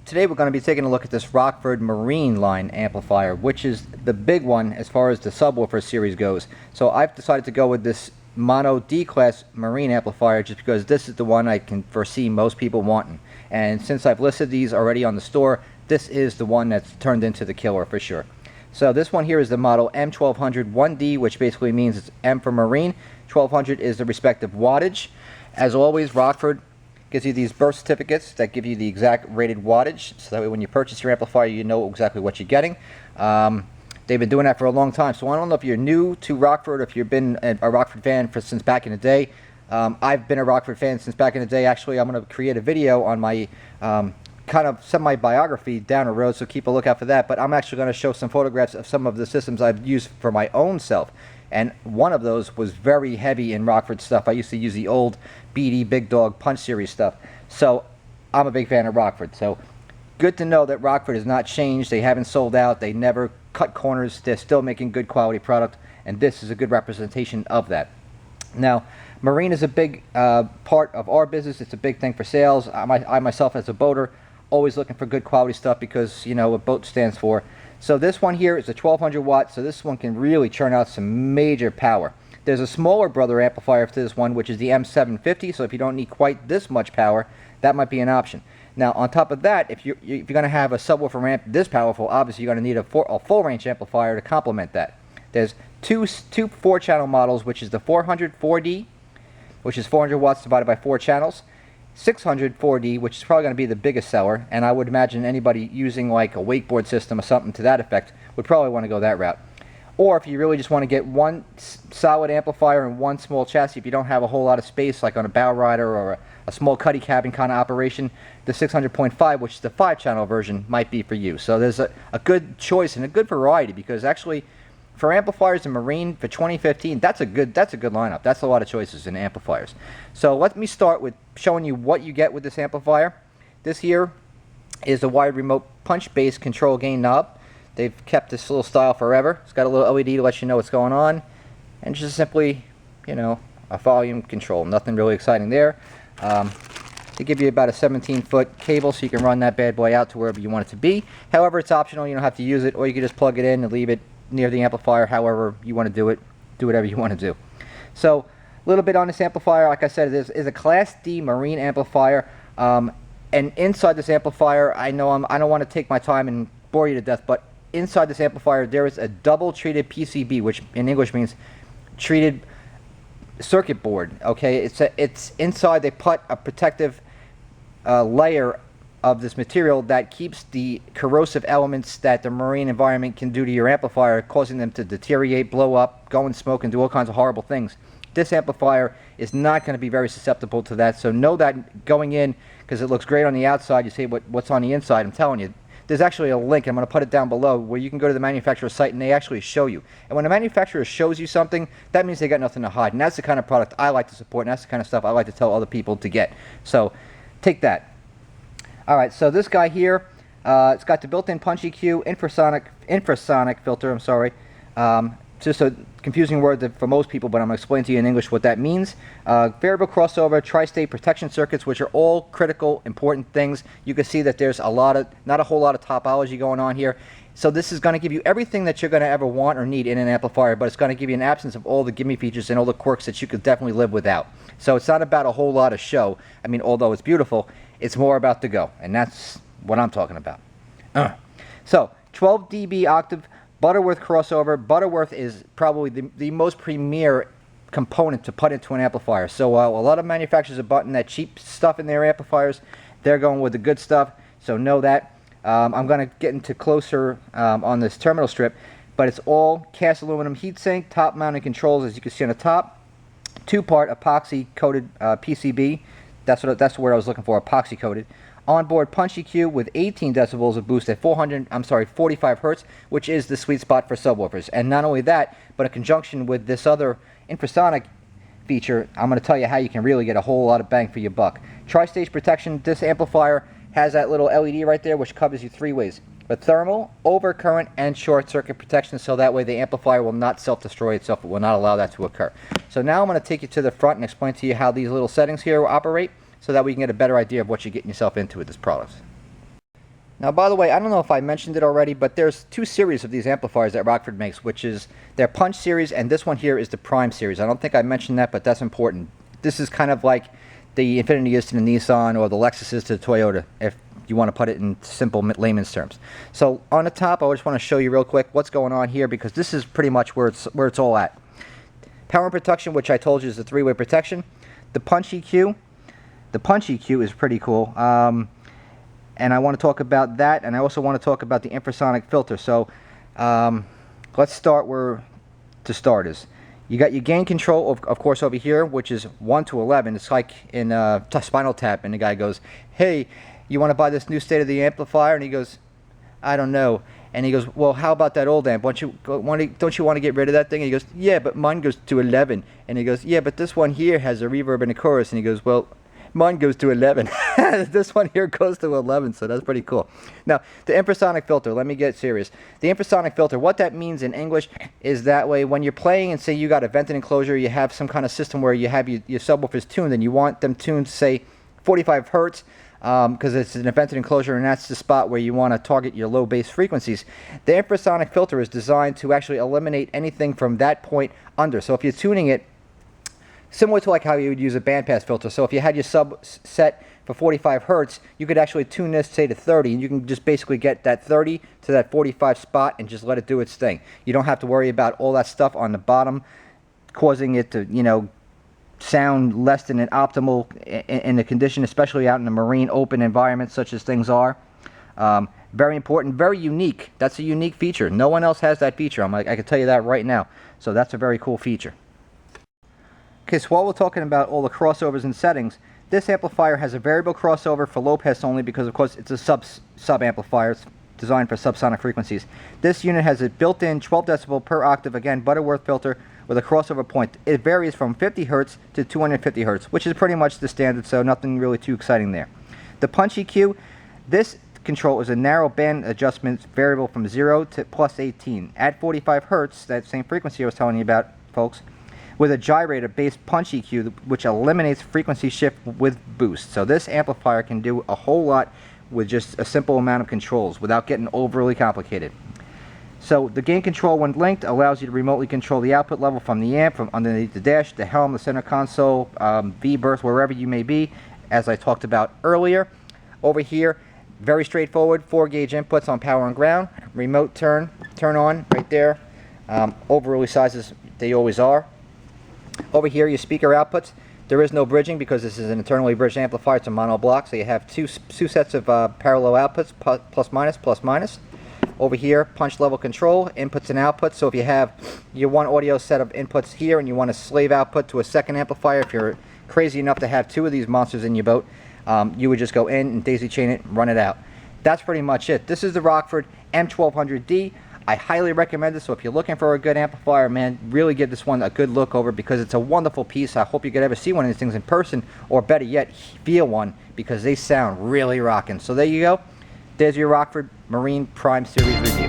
Today we're going to be taking a look at this Rockford Marine line amplifier, which is the big one as far as the subwoofer series goes. So I've decided to go with this mono D-class Marine amplifier just because this is the one I can foresee most people wanting. And since I've listed these already on the store, this is the one that's turned into the killer for sure. So this one here is the model M1200 1D, which basically means it's M for Marine. 1200 is the respective wattage. As always, Rockford gives you these birth certificates that give you the exact rated wattage, so that way when you purchase your amplifier you know exactly what you're getting. They've been doing that for a long time, so I don't know if you're new to Rockford or if you've been a Rockford fan since back in the day. I've been a Rockford fan since back in the day. Actually, I'm going to create a video on my kind of semi-biography down the road, so keep a lookout for that. But I'm actually going to show some photographs of some of the systems I've used for my own self. And one of those was very heavy in Rockford stuff. I used to use the old BD Big Dog Punch Series stuff. So I'm a big fan of Rockford. So good to know that Rockford has not changed. They haven't sold out. They never cut corners. They're still making good quality product. And this is a good representation of that. Now, Marine is a big part of our business. It's a big thing for sales. I myself, as a boater, always looking for good quality stuff because, you know, what boat stands for. So this one here is a 1200 watt, so this one can really churn out some major power. There's a smaller brother amplifier to this one, which is the M750, so if you don't need quite this much power, that might be an option. Now, on top of that, if you're going to have a subwoofer amp this powerful, obviously you're going to need a full range amplifier to complement that. There's two 4-channel models, which is the 400 4D, which is 400 watts divided by 4 channels. 600 4D, which is probably going to be the biggest seller, and I would imagine anybody using like a wakeboard system or something to that effect would probably want to go that route. Or if you really just want to get one solid amplifier and one small chassis, if you don't have a whole lot of space like on a bow rider or a small cuddy cabin kind of operation, the 600.5, which is the 5-channel version, might be for you. So there's a good choice and a good variety, because actually for amplifiers in Marine for 2015, that's a good lineup. That's a lot of choices in amplifiers. So let me start with showing you what you get with this amplifier. This here is the wired remote punch base control gain knob. They've kept this little style forever. It's got a little LED to let you know what's going on, and just simply, you know, a volume control. Nothing really exciting there. They give you about a 17-foot cable, so you can run that bad boy out to wherever you want it to be. However, it's optional. You don't have to use it, or you can just plug it in and leave it near the amplifier. However you want to do it, do whatever you want to do. So a little bit on this amplifier. Like I said, it is a Class D Marine amplifier, and inside this amplifier, I don't want to take my time and bore you to death, but inside this amplifier there is a double treated PCB, which in English means treated circuit board. Okay, it's inside. They put a protective layer of this material that keeps the corrosive elements that the marine environment can do to your amplifier, causing them to deteriorate, blow up, go in smoke, and do all kinds of horrible things. This amplifier is not going to be very susceptible to that, so know that going in, because it looks great on the outside. You say what's on the inside. I'm telling you, there's actually a link, I'm going to put it down below, where you can go to the manufacturer's site and they actually show you. And when the manufacturer shows you something, that means they got nothing to hide, and that's the kind of product I like to support, and that's the kind of stuff I like to tell other people to get. So take that. Alright, so this guy here, it's got the built-in punch EQ, infrasonic filter, I'm sorry. Just a confusing word for most people, but I'm going to explain to you in English what that means. Variable crossover, tri-state protection circuits, which are all critical, important things. You can see that there's not a whole lot of topology going on here. So this is going to give you everything that you're going to ever want or need in an amplifier, but it's going to give you an absence of all the gimme features and all the quirks that you could definitely live without. So it's not about a whole lot of show. I mean, although it's beautiful, it's more about the go, and that's what I'm talking about. So 12 dB octave Butterworth crossover. Butterworth is probably the most premier component to put into an amplifier. So while a lot of manufacturers are putting that cheap stuff in their amplifiers, they're going with the good stuff, so know that. I'm going to get into closer on this terminal strip, but it's all cast aluminum heatsink, top mounted controls, as you can see on the top. 2-part epoxy coated PCB. That's where I was looking for, epoxy coated. Onboard punch EQ with 18 decibels of boost at 45 hertz, which is the sweet spot for subwoofers. And not only that, but in conjunction with this other infrasonic feature, I'm going to tell you how you can really get a whole lot of bang for your buck. Tri-stage protection. This amplifier has that little LED right there, which covers you 3 ways: but thermal, overcurrent, and short circuit protection, so that way the amplifier will not self-destroy itself. It will not allow that to occur. So now I'm going to take you to the front and explain to you how these little settings here operate, so that we can get a better idea of what you're getting yourself into with this product. Now, by the way, I don't know if I mentioned it already, but there's two series of these amplifiers that Rockford makes, which is their Punch series, and this one here is the Prime series. I don't think I mentioned that, but that's important. This is kind of like the Infiniti is to the Nissan or the Lexus is to the Toyota, if you want to put it in simple layman's terms. So on the top, I just want to show you real quick what's going on here, because this is pretty much where it's all at. Power and protection, which I told you is the three-way protection. The Punch EQ. The Punch EQ is pretty cool. And I want to talk about that, and I also want to talk about the Infrasonic Filter. So let's start where to start is. You got your gain control, of course, over here, which is 1 to 11. It's like in Spinal Tap, and the guy goes, "Hey, you want to buy this new state-of-the amplifier?" And he goes, "I don't know." And he goes, "Well, how about that old amp? Don't you want to get rid of that thing?" And he goes, "Yeah, but mine goes to 11." And he goes, "Yeah, but this one here has a reverb and a chorus." And he goes, "Well, mine goes to 11. This one here goes to 11, so that's pretty cool." Now, the Infrasonic Filter, let me get serious. The Infrasonic Filter, what that means in English is that way when you're playing and say you got a vented enclosure, you have some kind of system where you have your subwoofers tuned and you want them tuned to say 45 hertz because it's an vented enclosure and that's the spot where you want to target your low bass frequencies. The Infrasonic Filter is designed to actually eliminate anything from that point under. So if you're tuning it, similar to like how you would use a bandpass filter. So if you had your sub set for 45 hertz, you could actually tune this, say, to 30, and you can just basically get that 30 to that 45 spot and just let it do its thing. You don't have to worry about all that stuff on the bottom causing it to, you know, sound less than an optimal in the condition, especially out in the marine open environment such as things are. Very important, very unique. That's a unique feature. No one else has that feature. I can tell you that right now. So that's a very cool feature. Okay, so while we're talking about all the crossovers and settings, this amplifier has a variable crossover for low pass only because, of course, it's a sub amplifier. It's designed for subsonic frequencies. This unit has a built-in 12 decibel per octave, again, Butterworth filter with a crossover point. It varies from 50 hertz to 250 hertz, which is pretty much the standard, so nothing really too exciting there. The Punch EQ, this control is a narrow band adjustment variable from 0 to plus 18. At 45 hertz, that same frequency I was telling you about, folks, with a gyrator-based Punch EQ, which eliminates frequency shift with boost. So this amplifier can do a whole lot with just a simple amount of controls without getting overly complicated. So the gain control, when linked, allows you to remotely control the output level from the amp, from underneath the dash, the helm, the center console, V-berth, wherever you may be, as I talked about earlier. Over here, very straightforward, 4-gauge inputs on power and ground, remote turn on right there, overly sizes they always are. Over here, your speaker outputs. There is no bridging because this is an internally bridged amplifier. It's a mono block, so you have two sets of parallel outputs, plus minus. Over here, punch level control, inputs and outputs. So if you have your one audio set of inputs here and you want to slave output to a second amplifier, if you're crazy enough to have two of these monsters in your boat, you would just go in and daisy chain it and run it out. That's pretty much it. This is the Rockford M1200D. I highly recommend this, so if you're looking for a good amplifier, man, really give this one a good look over because it's a wonderful piece. I hope you could ever see one of these things in person, or better yet, feel one, because they sound really rocking. So there you go. There's your Rockford Marine Prime Series review.